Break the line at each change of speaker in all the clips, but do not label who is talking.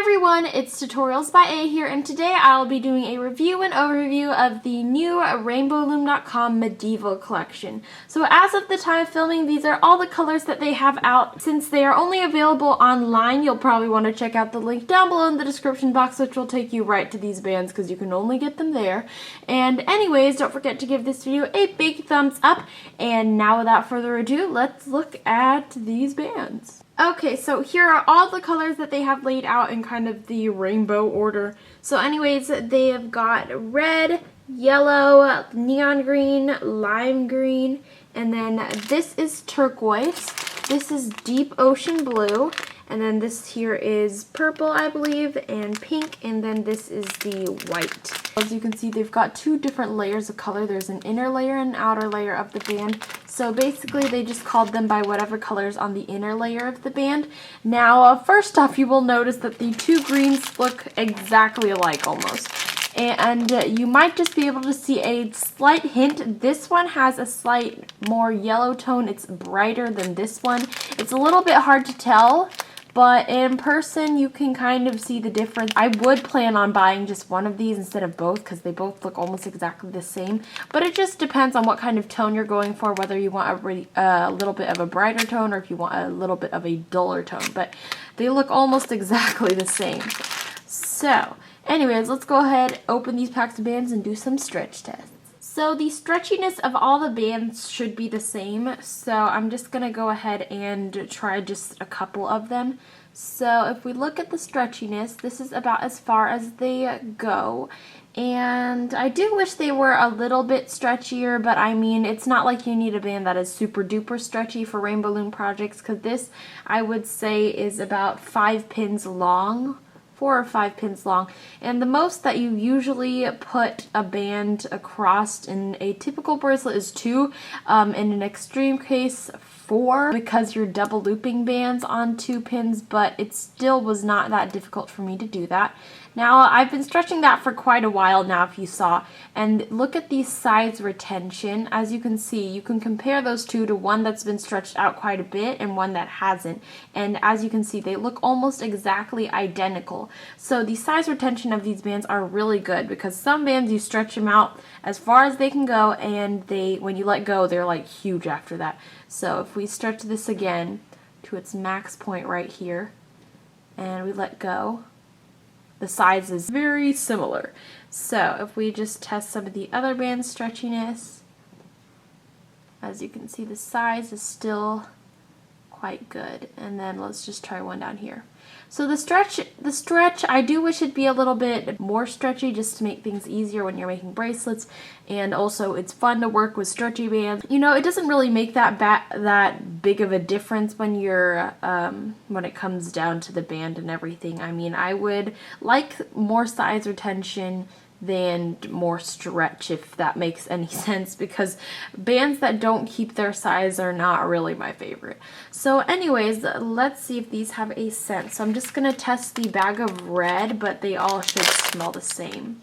everyone, it's Tutorials by A here, and today I'll be doing a review and overview of the new RainbowLoom.com Medieval collection. So as of the time of filming, these are all the colors that they have out. Since they are only available online, you'll probably want to check out the link down below in the description box, which will take you right to these bands because you can only get them there. And anyways, don't forget to give this video a big thumbs up, and now without further ado, let's look at these bands. Okay, so here are all the colors that they have laid out in kind of the rainbow order. So anyways, they have got red, yellow, neon green, lime green, and then this is turquoise, this is deep ocean blue, and then this here is purple, I believe, and pink, and then this is the white. As you can see, they've got two different layers of color. There's an inner layer and an outer layer of the band. So basically, they just called them by whatever colors on the inner layer of the band. Now, first off, you will notice that the two greens look exactly alike almost. And you might just be able to see a slight hint. This one has a slight more yellow tone. It's brighter than this one. It's a little bit hard to tell, but in person you can kind of see the difference. I would plan on buying just one of these instead of both because they both look almost exactly the same. But it just depends on what kind of tone you're going for, whether you want a little bit of a brighter tone or if you want a little bit of a duller tone. But they look almost exactly the same. So anyways, let's go ahead, open these packs of bands, and do some stretch tests. So the stretchiness of all the bands should be the same, so I'm just going to go ahead and try just a couple of them. So if we look at the stretchiness, this is about as far as they go. And I do wish they were a little bit stretchier, but I mean, it's not like you need a band that is super duper stretchy for Rainbow Loom projects, because this, I would say, is about 5 pins long. 4 or 5 pins long, and the most that you usually put a band across in a typical bracelet is 2, in an extreme case 4, because you're double looping bands on 2 pins, but it still was not that difficult for me to do that. Now, I've been stretching that for quite a while now, if you saw, and look at the size retention. As you can see, you can compare those two to one that's been stretched out quite a bit and one that hasn't, and as you can see, they look almost exactly identical. So the size retention of these bands are really good, because some bands you stretch them out as far as they can go, and when you let go, they're like huge after that. So if we stretch this again to its max point right here, and we let go, the size is very similar. So if we just test some of the other band's stretchiness, as you can see, the size is still quite good. And then let's just try one down here. So the stretch, I do wish it'd be a little bit more stretchy just to make things easier when you're making bracelets, and also it's fun to work with stretchy bands. You know, it doesn't really make that big of a difference when you're when it comes down to the band and everything. I mean, I would like more size retention than more stretch, if that makes any sense, because bands that don't keep their size are not really my favorite. So anyways, let's see if these have a scent. So I'm just going to test the bag of red, but they all should smell the same.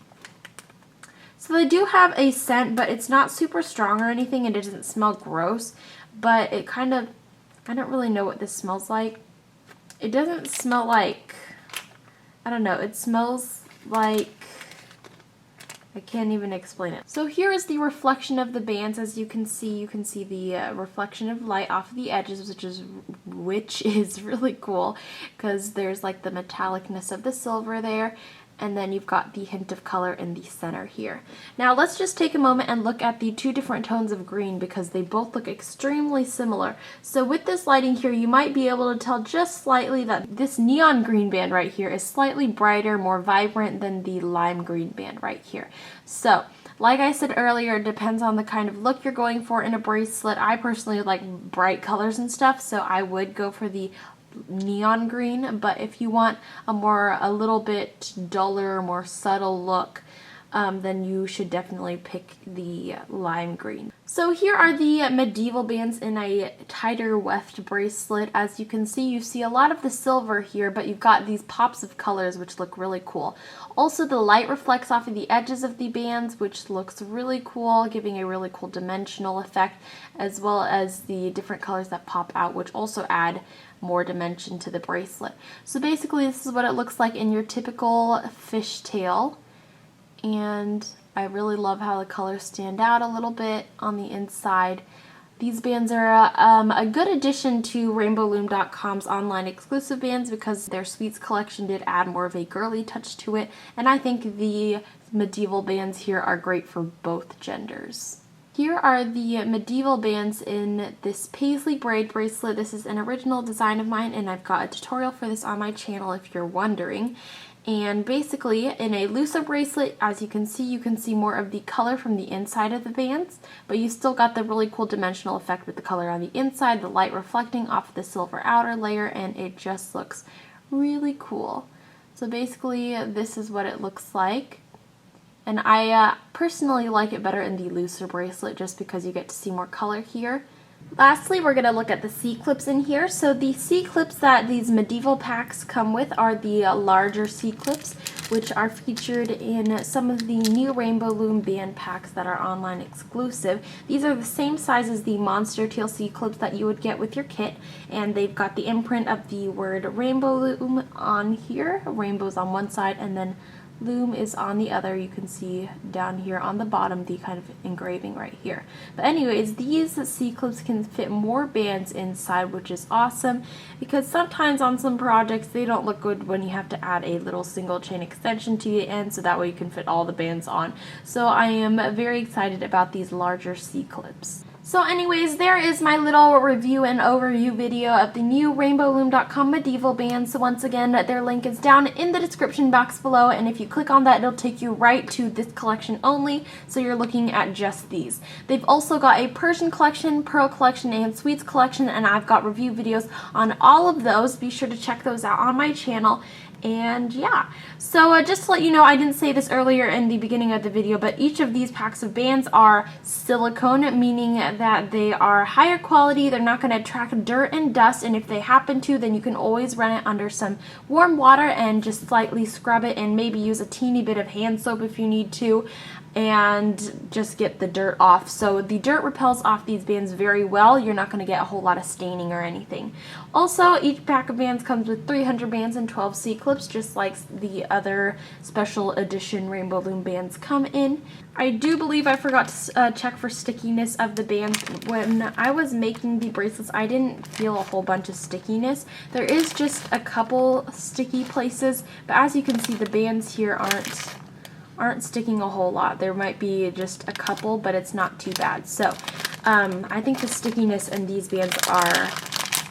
So they do have a scent, but it's not super strong or anything, and it doesn't smell gross, but it kind of, I don't really know what this smells like. It doesn't smell like, I don't know, it smells like, I can't even explain it. So here is the reflection of the bands. As you can see the reflection of light off of the edges, which is really cool, because there's like the metallicness of the silver there, and then you've got the hint of color in the center here. Now let's just take a moment and look at the two different tones of green, because they both look extremely similar. So with this lighting here, you might be able to tell just slightly that this neon green band right here is slightly brighter, more vibrant than the lime green band right here. So like I said earlier, it depends on the kind of look you're going for in a bracelet. I personally like bright colors and stuff, so I would go for the neon green, but if you want a little bit duller, more subtle look, then you should definitely pick the lime green. So here are the medieval bands in a tighter weft bracelet. As you can see, you see a lot of the silver here, but you've got these pops of colors which look really cool. Also, the light reflects off of the edges of the bands, which looks really cool, giving a really cool dimensional effect, as well as the different colors that pop out, which also add more dimension to the bracelet. So basically, this is what it looks like in your typical fishtail. And I really love how the colors stand out a little bit on the inside. These bands are a good addition to RainbowLoom.com's online exclusive bands because their Sweets collection did add more of a girly touch to it, and I think the medieval bands here are great for both genders. Here are the medieval bands in this Paisley braid bracelet. This is an original design of mine, and I've got a tutorial for this on my channel if you're wondering. And basically, in a looser bracelet, as you can see more of the color from the inside of the bands, but you still got the really cool dimensional effect with the color on the inside, the light reflecting off the silver outer layer, and it just looks really cool. So basically, this is what it looks like. And I personally like it better in the looser bracelet just because you get to see more color here. Lastly, we're going to look at the C-clips in here. So the C-clips that these medieval packs come with are the larger C-clips, which are featured in some of the new Rainbow Loom band packs that are online exclusive. These are the same size as the Monster Tail C-clips that you would get with your kit, and they've got the imprint of the word Rainbow Loom on here. Rainbow's on one side, and then Loom is on the other. You can see down here on the bottom the kind of engraving right here. But anyways, these C-clips can fit more bands inside, which is awesome because sometimes on some projects they don't look good when you have to add a little single chain extension to the end, so that way you can fit all the bands on. So I am very excited about these larger C-clips. So anyways, there is my little review and overview video of the new RainbowLoom.com medieval bands. So once again, their link is down in the description box below, and if you click on that, it'll take you right to this collection only, so you're looking at just these. They've also got a Persian collection, Pearl collection, and Sweets collection, and I've got review videos on all of those. Be sure to check those out on my channel. And yeah, so just to let you know, I didn't say this earlier in the beginning of the video, but each of these packs of bands are silicone, meaning that they are higher quality, they're not going to attract dirt and dust, and if they happen to, then you can always run it under some warm water and just slightly scrub it, and maybe use a teeny bit of hand soap if you need to, and just get the dirt off. So the dirt repels off these bands very well. You're not going to get a whole lot of staining or anything. Also, each pack of bands comes with 300 bands and 12 C-clips, just like the other special edition Rainbow Loom bands come in. I do believe I forgot to check for stickiness of the bands. When I was making the bracelets, I didn't feel a whole bunch of stickiness. There is just a couple sticky places, but as you can see, the bands here aren't sticking a whole lot. There might be just a couple, but it's not too bad. So I think the stickiness in these bands are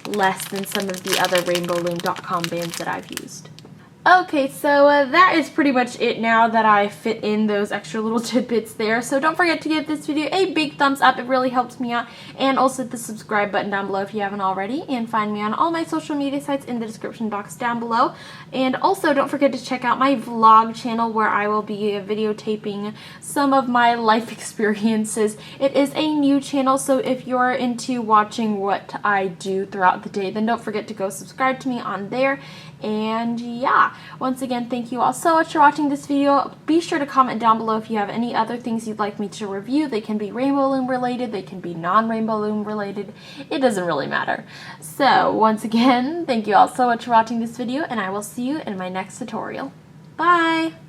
less than some of the other RainbowLoom.com bands that I've used. Okay, so that is pretty much it now that I fit in those extra little tidbits there. So don't forget to give this video a big thumbs up. It really helps me out. And also hit the subscribe button down below if you haven't already. And find me on all my social media sites in the description box down below. And also don't forget to check out my vlog channel where I will be videotaping some of my life experiences. It is a new channel, so if you're into watching what I do throughout the day, then don't forget to go subscribe to me on there. And yeah, once again, thank you all so much for watching this video. Be sure to comment down below if you have any other things you'd like me to review. They can be Rainbow Loom related, they can be non-Rainbow Loom related. It doesn't really matter. So once again, thank you all so much for watching this video, and I will see you in my next tutorial. Bye!